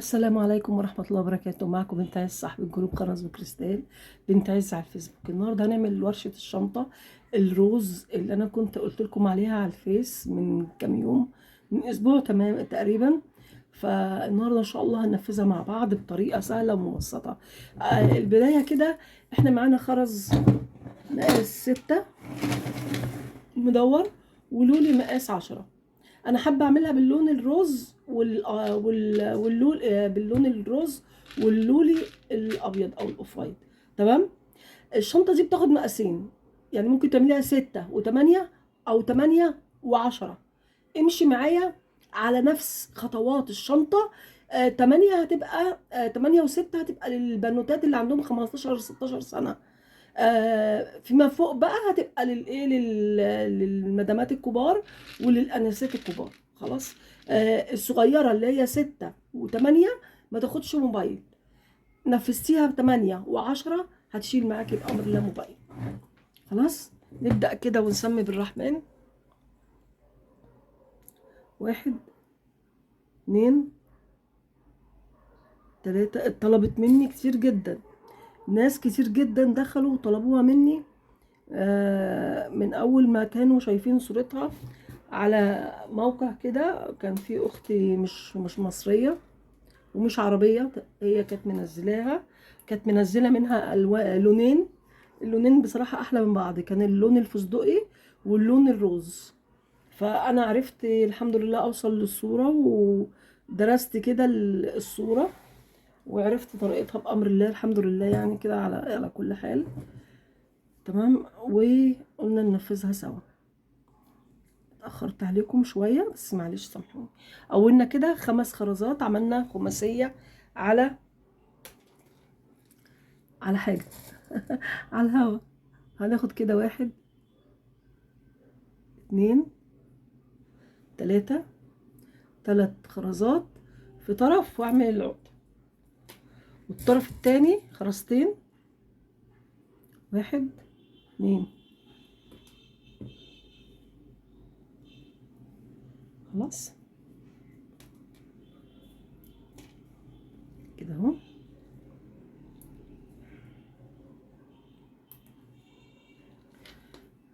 السلام عليكم ورحمة الله وبركاته. معكم بنت عز صاحب جروب قناة بكريستال. بنت عز على الفيسبوك. النهارده هنعمل ورشة الشنطة الروز اللي انا كنت قلت لكم عليها على الفيس من كام يوم، من اسبوع تمام تقريبا. فالنهارده ان شاء الله هننفذها مع بعض بطريقة سهلة ومبسطة. البداية كده، احنا معانا خرز مقاس 6 مدور، ولولي مقاس 10. انا حابه اعملها باللون الروز واللون باللون الروز واللولي الابيض او الاوف وايت. تمام. الشنطه دي بتاخد مقاسين، يعني ممكن تعمليها 6 و8 او 8 و10. امشي معايا على نفس خطوات الشنطه. 8 هتبقى 8 و6 هتبقى للبنوتات اللي عندهم 15 16 سنه. فيما فوق بقى هتبقى للمدامات الكبار وللانسات الكبار. خلاص. الصغيره اللي هي 6 و8 ما تاخدش موبايل. نفذتيها ب8 و10 هتشيل معاكي بامر الله موبايل. خلاص. نبدا كده ونسمي بالرحمن. 1 2 3. اتطلبت مني كتير جدا، ناس كتير جدا دخلوا وطلبوها مني. من اول ما كانوا شايفين صورتها على موقع كده. كان في اختي مش مصريه ومش عربيه، هي كانت منزلاها، كانت منزله منها لونين. اللونين بصراحه احلى من بعض، كان اللون الفستقي واللون الروز. فانا عرفت الحمد لله اوصل للصوره، ودرست كده الصوره، وعرفت طريقتها بامر الله الحمد لله، يعني كده على كل حال. تمام. وقلنا ننفذها سوا. اتأخرت عليكم شوية بس معلش سامحوني. قولنا كده 5 خرزات، عملنا خماسية على حاجة على الهوا. هناخد كده 1 2 3. 3 خرزات في طرف واعمل العقدة، والطرف التاني خرزتين. 1 2. خلاص كده اهو.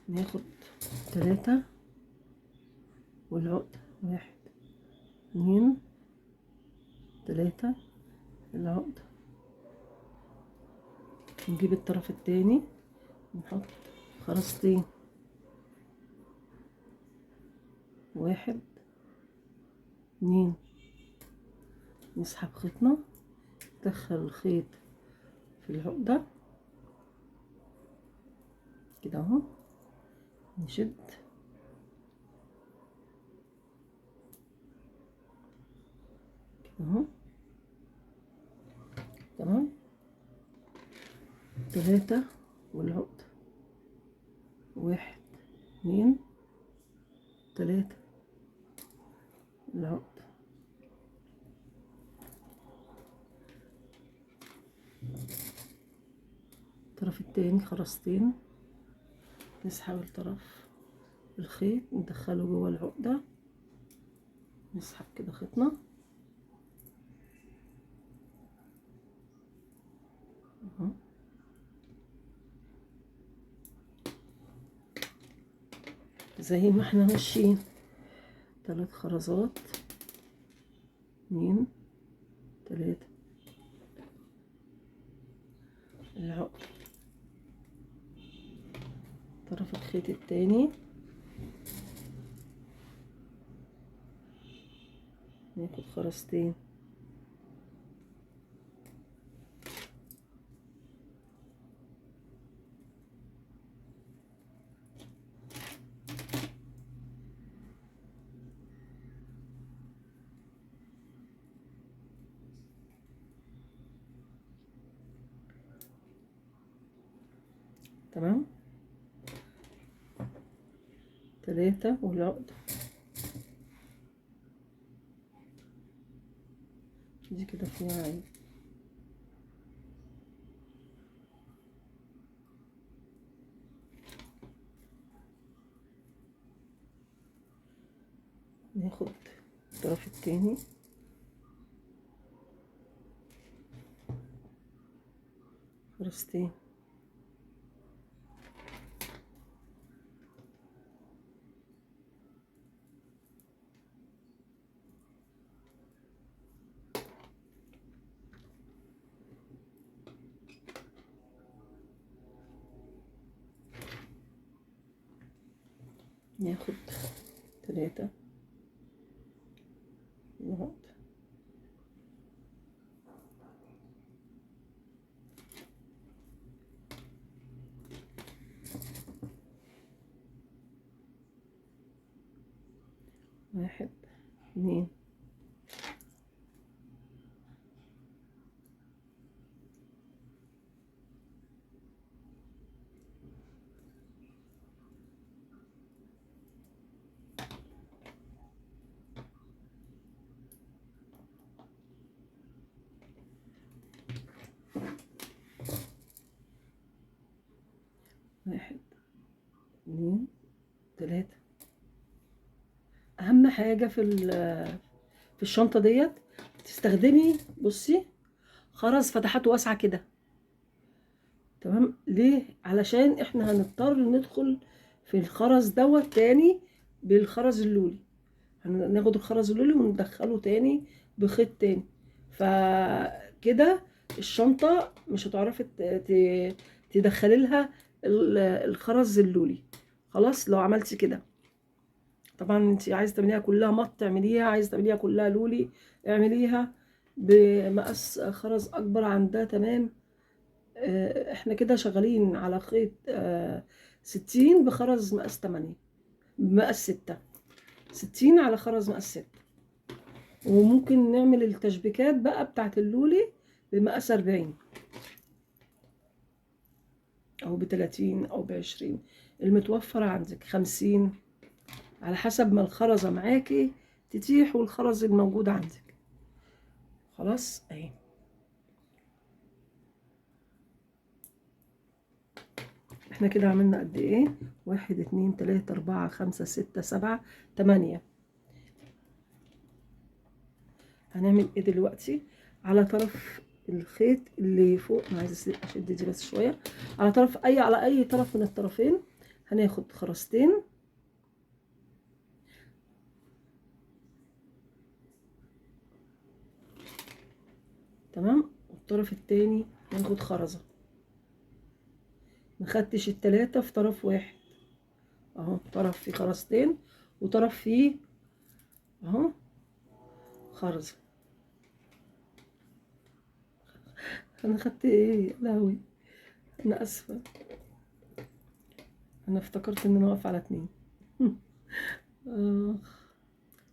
ناخد 3 والعقدة. 1 2 3 العقدة. نجيب الطرف التاني نحط خرزتين. 1 2. نسحب خيطنا، ندخل الخيط في العقدة كده اهو، نشد كده اهو. تمام. 3 والعقدة. 1 2 3 العقدة. الطرف التاني خرزتين، نسحب الطرف الخيط ندخله جوه العقدة، نسحب كده خيطنا اهو. زي ما احنا ماشيين. 3 خرزات. 2 3 العقدة. طرف الخيط التاني ناخد خرزتين. تمام. 3 والعقدة. دي كده فيها عين. ناخد الطرف التاني خرزتين. ناخد 3 نقط. واحد، 2، 1، 2، 3. اهم حاجه في الشنطه ديت تستخدمي، بصي، خرز فتحات واسعه كده. تمام، ليه؟ علشان احنا هنضطر ندخل في الخرز دوت تاني بالخرز اللولي. هناخد الخرز اللولي وندخله تاني بخيط تاني، فكده الشنطة مش هتعرفي تدخلي لها الخرز اللولي. خلاص لو عملتي كده. طبعا انت عايزه تعمليها كلها مط اعمليها، عايزه تعمليها كلها لولي اعمليها بمقاس خرز اكبر عن ده. تمام. احنا كده شغالين على خيط 60 بخرز مقاس 8، بمقاس 6. 60 على خرز مقاس 6. وممكن نعمل التشبيكات بقى بتاعت اللولي بمقاس 40 او ب30 او ب20، المتوفرة عندك 50، على حسب ما الخرزة معاكي تتيح والخرز الموجود عندك. خلاص اهي. احنا كده عملنا قد ايه؟ 1، 2، 3، 4، 5، 6، 7، 8. هنعمل ايه دلوقتي؟ على طرف الخيط اللي فوق، انا عايزه اشد دي بس شويه، على طرف على اي طرف من الطرفين هناخد خرزتين. تمام. والطرف التاني هناخد خرزه. مخدتش التلاتة في طرف واحد اهو، طرف فيه خرزتين وطرف فيه اهو خرزه. انا خدت ايه؟ لهوي، انا اسفه، انا افتكرت ان انا واقفه على 2.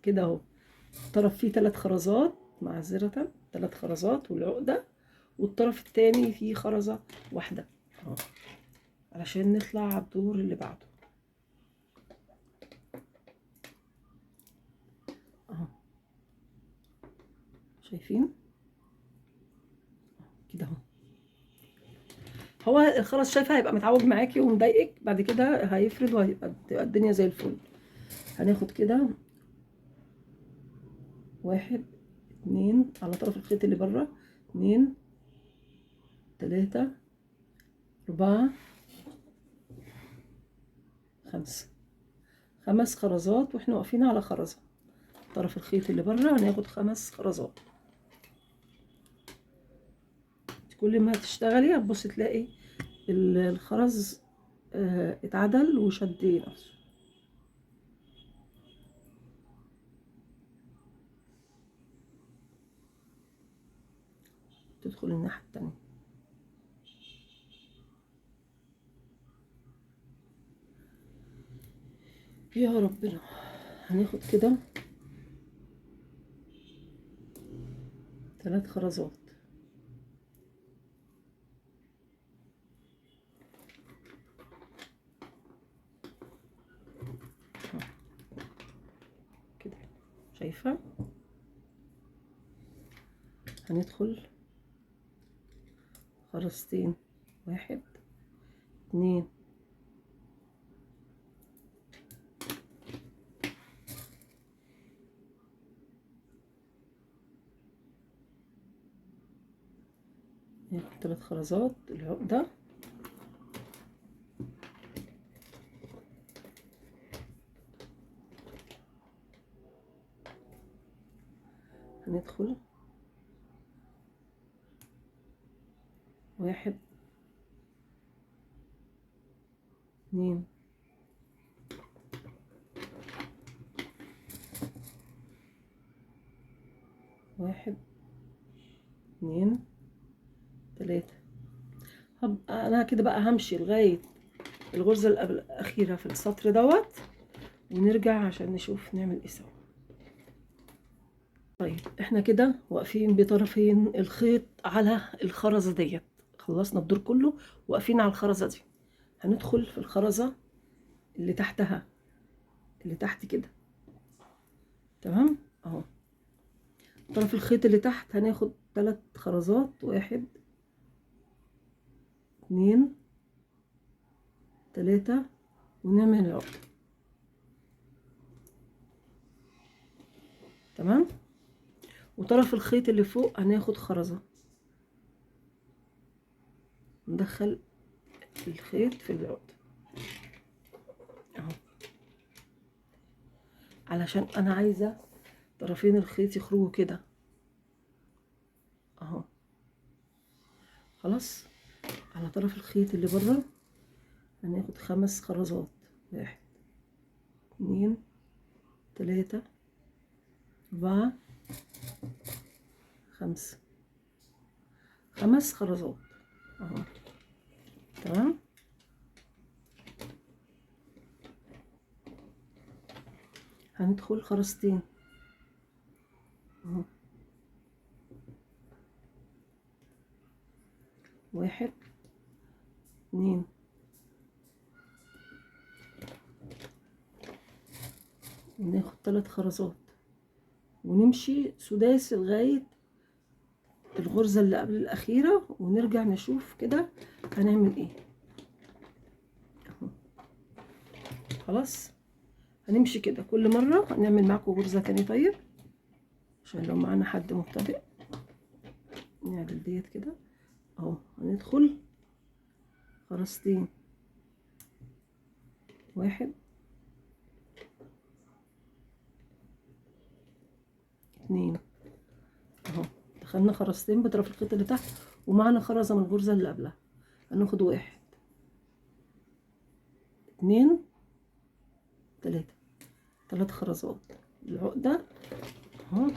كده اهو، طرف فيه 3 خرزات، معذرة 3 خرزات والعقدة، والطرف التاني فيه خرزة واحدة اهو، علشان نطلع على الدور اللي بعده اهو. شايفين كده اهو. هو الخرز شايفه هيبقى متعوج معاكي ومضايقك، بعد كده هيفرد وهيبقى الدنيا زي الفل. هناخد كده 1، 2 على طرف الخيط اللي بره، 2، 3، 4، 5. 5 خرزات واحنا واقفين على خرزة. طرف الخيط اللي بره هناخد 5 خرزات. كل ما تشتغلي هتبصي تلاقي الخرز اتعدل وشد نفسه. تدخل الناحية التانية. يا ربنا. هناخد كده 3 خرزات. كده شايفة؟ هندخل خرزتين، 1، 2، هناخد 3 خرزات العقدة، هندخل 1 2 1 2 3. انا كده بقى همشي لغاية الغرزة الأخيرة في السطر دوت، ونرجع عشان نشوف نعمل ايه سوا. طيب احنا كده واقفين بطرفين الخيط على الخرزة ديت، خلصنا الدور كله واقفين على الخرزة دي. هندخل في الخرزة اللي تحتها، اللي تحت كده، تمام اهو. طرف الخيط اللي تحت هناخد 3 خرزات، 1 2 3، ونعمل العقدة، تمام. وطرف الخيط اللي فوق هناخد خرزة، ندخل الخيط في العقدة اهو، علشان انا عايزة طرفين الخيط يخرجوا كده اهو. خلاص، على طرف الخيط اللي بره هناخد 5 خرزات، 1 2 3 4 5، 5 خرزات اهو، تمام. هندخل خرزتين اهو، 1 2 وناخد 3 خرزات، ونمشي سداسي لغاية الغرزة اللي قبل الأخيرة، ونرجع نشوف كده هنعمل ايه اهو. خلاص، هنمشي كده كل مرة هنعمل معاكم غرزة تاني. طيب عشان لو معانا حد مبتدئ نعمل ديت كده اهو. هندخل خرزتين، 1 2 اهو، دخلنا خرزتين بطرف الخيط اللي تحت، ومعنا خرزة من الغرزة اللي قبلها. هناخد 1 2 3، 3 خرزات العقدة اهو.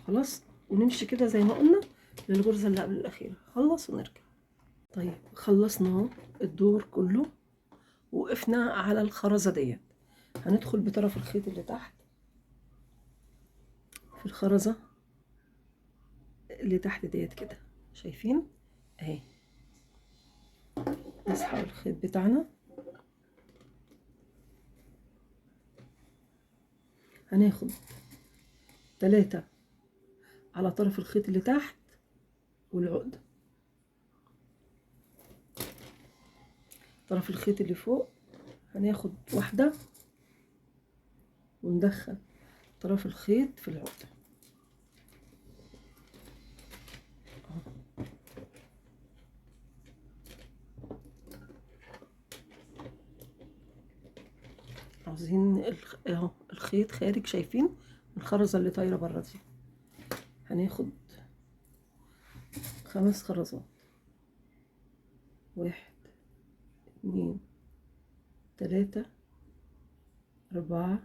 خلاص، ونمشي كده زي ما قلنا للغرزة اللي قبل الأخيرة، خلص ونرجع. طيب خلصنا اهو الدور كله، وقفنا على الخرزة ديت. هندخل بطرف الخيط اللي تحت في الخرزة اللي تحت ديت كده، شايفين اهي. نسحب الخيط بتاعنا، هناخد 3 على طرف الخيط اللي تحت والعقدة، طرف الخيط اللي فوق هناخد 1 وندخل طرف الخيط في العقدة. عاوزين اهو الخيط خارج، شايفين الخرزة اللي طايرة بره دي. هناخد 5 خرزات، 1 2 3 4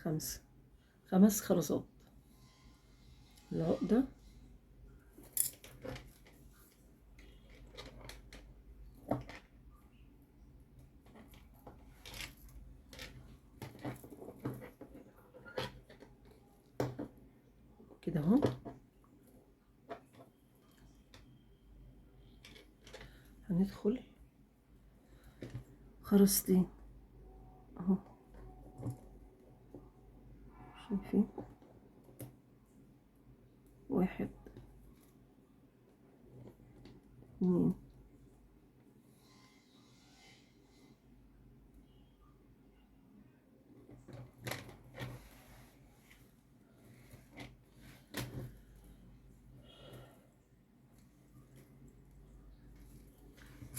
5، 5 خرزات العقدة كده اهو. هندخل خرزتين اهو، شايفين 1 2 3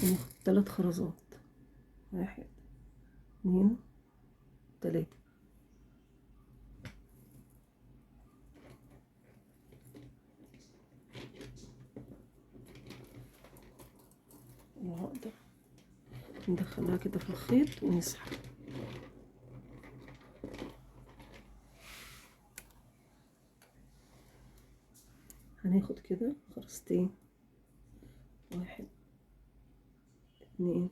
وناخد 3 خرزات، 1 2 3. العقدة ندخلها كده في الخيط ونسحب. هناخد كده خرزتين، 1 2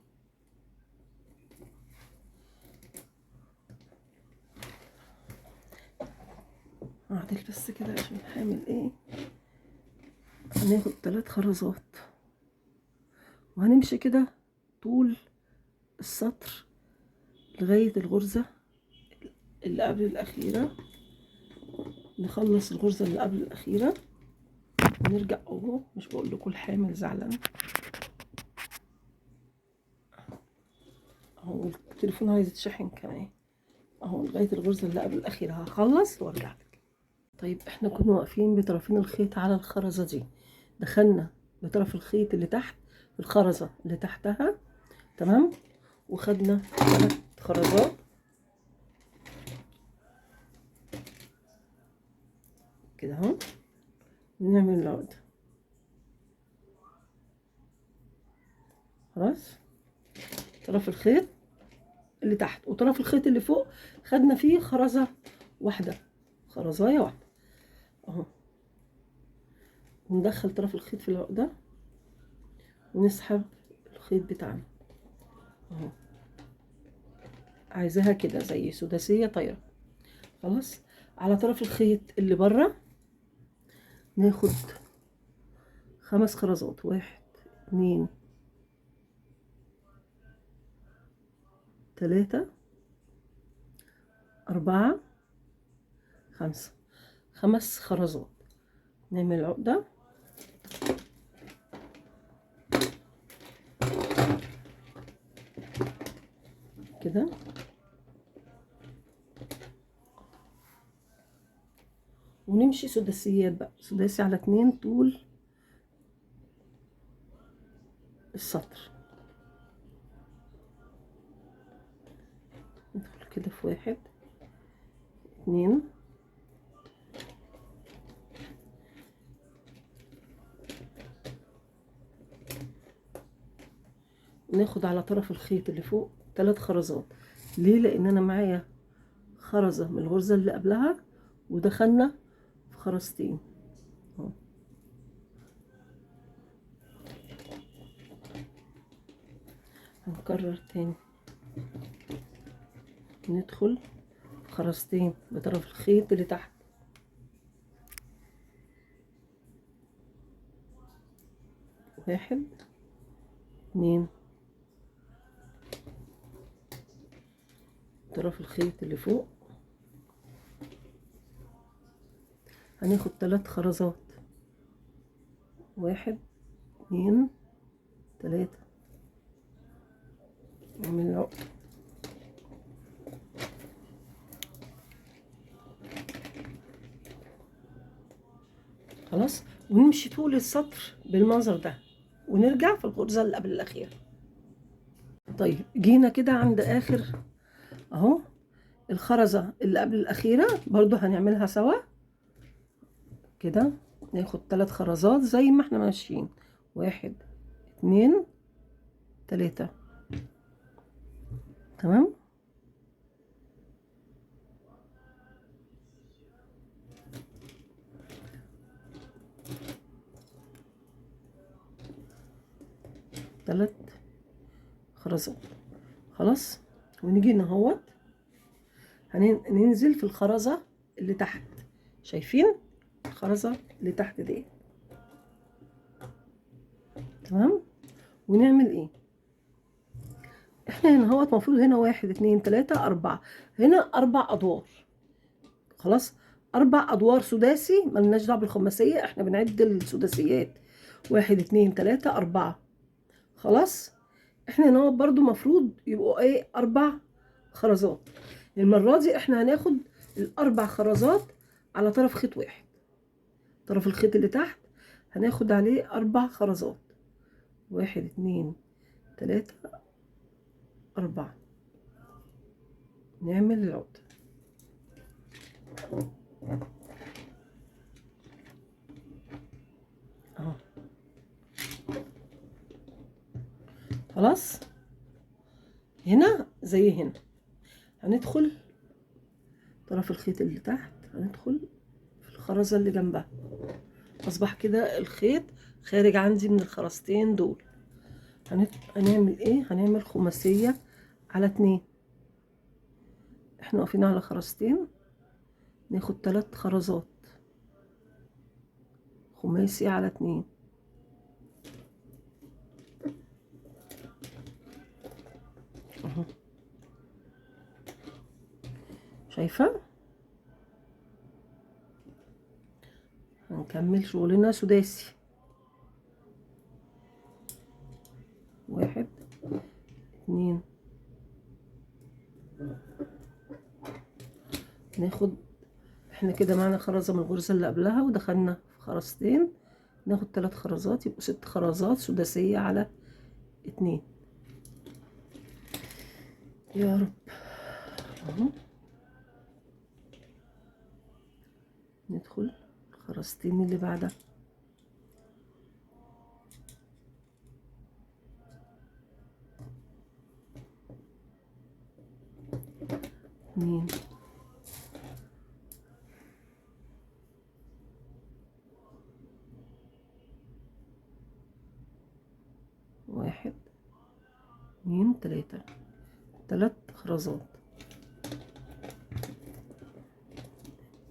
هعدل بس كده عشان هعمل ايه. هناخد 3 خرزات وهنمشي كده طول السطر لغاية الغرزة اللي قبل الأخيرة. نخلص الغرزة اللي قبل الأخيرة ونرجع اهو. مش بقول لكم الحامل زعلان اهو، التليفون عايز يتشحن كمان اهو. لغاية الغرزة اللي قبل الأخيرة هخلص وارجع لك. طيب احنا كنا واقفين بطرفين الخيط على الخرزة دي، دخلنا بطرف الخيط اللي تحت في الخرزة اللي تحتها، تمام، وخدنا 3 خرزات كده اهو، ونعمل العقدة. خلاص طرف الخيط اللي تحت وطرف الخيط اللي فوق خدنا فيه خرزة واحدة، خرزاية واحدة اهو، وندخل طرف الخيط في العقدة ونسحب الخيط بتاعنا اهو. عايزاها كده زي سداسية طايرة. خلاص على طرف الخيط اللي بره ناخد 5 خرزات، 1 2 3 4 5. 5 خرزات. نعمل عقدة كده ونمشي سداسيات بقى، سداسي على 2 طول السطر. ندخل كده في 1 2 ناخد على طرف الخيط اللي فوق 3 خرزات. ليه؟ لان انا معايا خرزة من الغرزة اللي قبلها ودخلنا في خرزتين اهو. هنكرر تاني، ندخل خرزتين بطرف الخيط اللي تحت، 1 2 طرف الخيط اللي فوق هناخد 3 خرزات، 1 2 3. نعمل العقدة خلاص ونمشي طول السطر بالمنظر ده ونرجع في الغرزة اللي قبل الأخيرة. طيب جينا كده عند آخر اهو الخرزة اللي قبل الأخيرة برضو هنعملها سوا كده. ناخد 3 خرزات زي ما احنا ماشيين، 1 2 3. تمام. ثلاث خرزات خلاص. ونيجي نهوت هننزل في الخرزة اللي تحت، شايفين الخرزة اللي تحت دي، تمام. ونعمل ايه؟ احنا هنا هوت المفروض هنا 1 2 3 4، هنا 4 ادوار. خلاص 4 ادوار سداسي، ملناش دعوه بالخماسيه، احنا بنعد السداسيات 1 2 3 4. خلاص احنا هنا برضو مفروض يبقوا ايه 4 خرزات. المره دي احنا هناخد ال4 خرزات على طرف خيط واحد، طرف الخيط اللي تحت هناخد عليه 4 خرزات، 1 2 3 4. نعمل العقدة اهو. خلاص هنا زي هنا هندخل طرف الخيط اللي تحت، هندخل في الخرزة اللي جنبها. اصبح كده الخيط خارج عندي من الخرزتين دول. هنعمل ايه؟ هنعمل خماسية على 2. احنا واقفين على خرزتين، ناخد 3 خرزات خماسي على 2 اهو. شايفة؟ هنكمل شغلنا سداسي. 1 2. ناخد احنا كده معانا خرزة من الغرزة اللي قبلها ودخلنا في خرزتين، ناخد 3 خرزات يبقوا 6 خرزات سداسية على 2. يا رب اهو. ندخل الخرزتين اللي بعدها. 2 1 2 3. 3 خرزات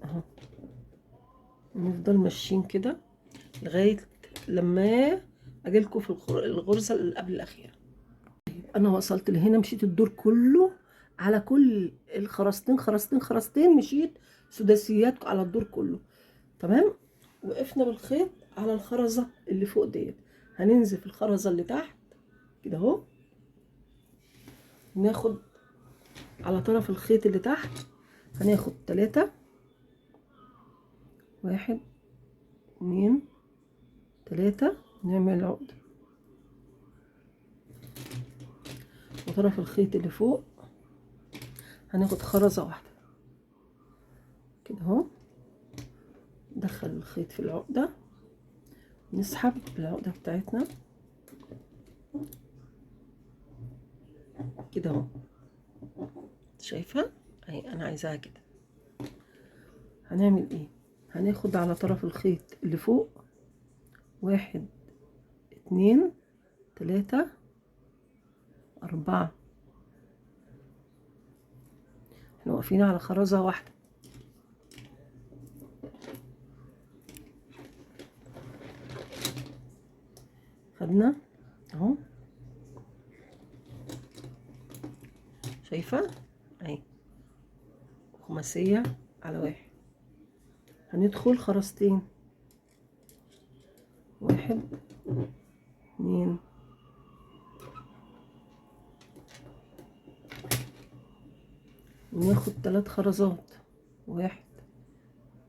اهو. نفضل ماشيين كده لغاية لما اجيلكوا في الغرزة اللي قبل الاخيرة. انا وصلت لهنا، مشيت الدور كله على كل الخرزتين خرزتين، مشيت سداسيات على الدور كله. تمام. وقفنا بالخيط على الخرزة اللي فوق ديت، هننزل في الخرزة اللي تحت كده اهو. ناخد على طرف الخيط اللي تحت، هناخد 3 1 2 3. نعمل العقدة وطرف الخيط اللي فوق هناخد خرزة واحدة كده اهو. ندخل الخيط في العقدة، نسحب العقدة بتاعتنا كده اهو. شايفة اهي انا عايزاها كده. هنعمل ايه؟ هناخد على طرف الخيط اللي فوق 1 2 3 4. احنا واقفين على خرزة واحدة. خدنا اهو. شايفة اهي خماسية على 1. هندخل خرزتين 1 2 وناخد 3 خرزات 1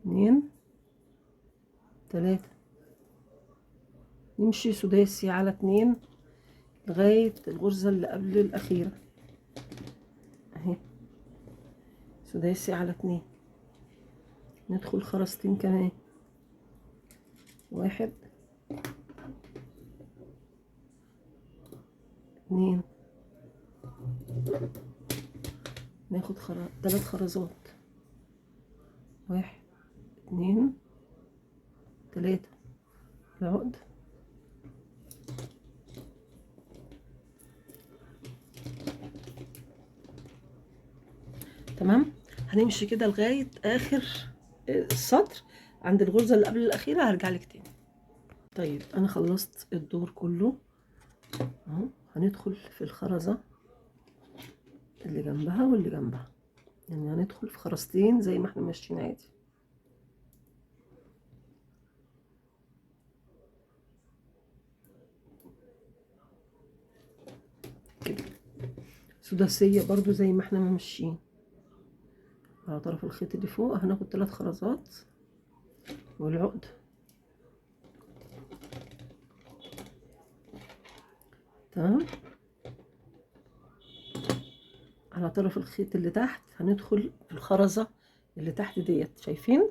2 3. نمشي سداسي على 2 لغاية الغرزة اللي قبل الأخيرة اهي. سداسي على 2. ندخل خرزتين كمان 1 2. ناخد 3 خرزات 1 2 3. العقد تمام. هنمشي كده لغاية آخر السطر عند الغرزة اللي قبل الأخيرة، هرجع لك تاني. طيب أنا خلصت الدور كله اهو. هندخل في الخرزة اللي جنبها واللي جنبها، يعني هندخل في خرزتين زي ما احنا ماشيين عادي كده. سداسية برضو زي ما احنا ماشيين. على طرف الخيط اللي فوق هناخد 3 خرزات والعقد تمام. على طرف الخيط اللي تحت هندخل في الخرزة اللي تحت ديت، شايفين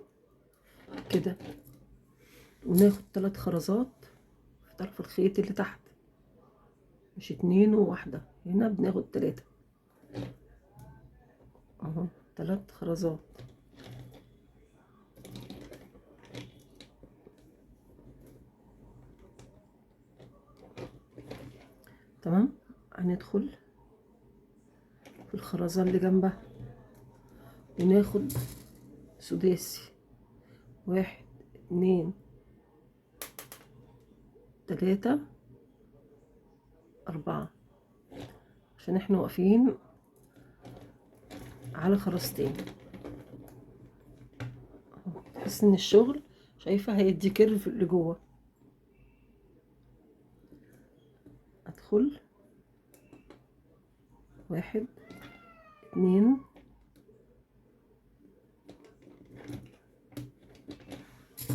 كده، وناخد 3 خرزات في طرف الخيط اللي تحت، مش 2 وواحدة، هنا بناخد 3 اهو، 3 خرزات. تمام. هندخل في الخرزة اللي جنبها وناخد سداسي، 1 2 3 4، عشان احنا واقفين على خرزتين. تحس ان الشغل، شايفة، هيدي كيرف لجوه. ادخل 1 2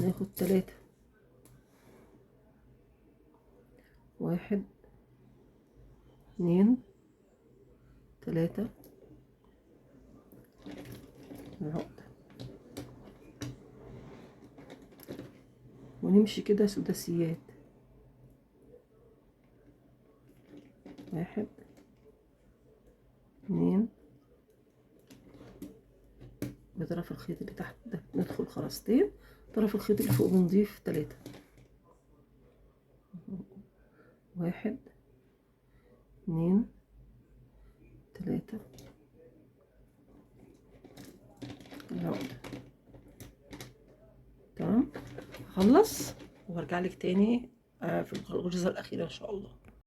ناخد 3، 1 2 3 العقدة، ونمشي كده سداسيات، 1 2 بطرف الخيط اللي تحت ده ندخل خرزتين، طرف الخيط اللي فوق بنضيف 3، 1 2 3 العقدة. تمام. هخلص وارجع لك تاني في الغرزة الأخيرة إن شاء الله.